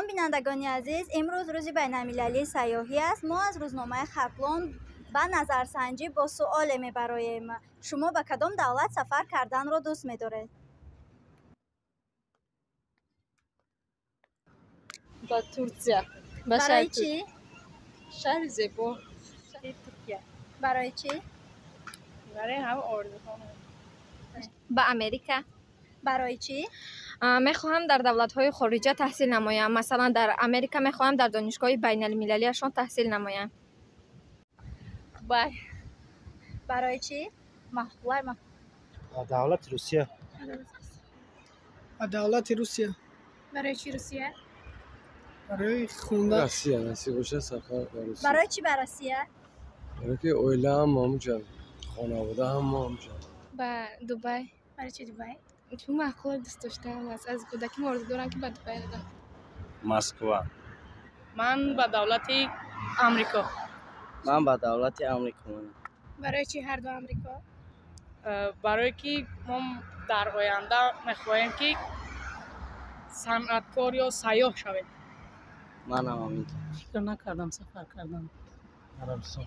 بینندگان عزیز، امروز روز بین‌المللی سیاحی است. ما از روزنامه خطلون به نظرسنجی با سؤال میبراییم. شما به کدام دولت سفر کردن را دوست می‌دارید؟ با ترکیه. برای چی؟ شهر زیبا. شهر ترکیه. برای چی؟ برای همه آرزوهام. با امریکا. برای چی؟ میخواهم در دولت‌های خارجی تحصیل نمایم. مثلا در امریکا میخواهم در دانشگاه بین‌المللیشان تحصیل نمایم. برای چی؟ دولت روسیه. دولت روسیه. برای چی روسیه؟ برای خوندن. روسیه باشه سفر به روسیه. برای چی برای روسیه؟ برای که اویله هم اونجا، خانواده هم اونجا. با دبی. برای چی دبی؟ چون معقول دوست داشتم از کودکی مورد دارم که به دبی برم. مسکو. من با دولت آمریکا. من با دولت آمریکا. برای چی هر دو آمریکا؟ برای که ما در آینده میخواهیم که صنعتکار یا سیاح شویم. من هم همینطور. فکر نکردم سفر کردم. عربستان.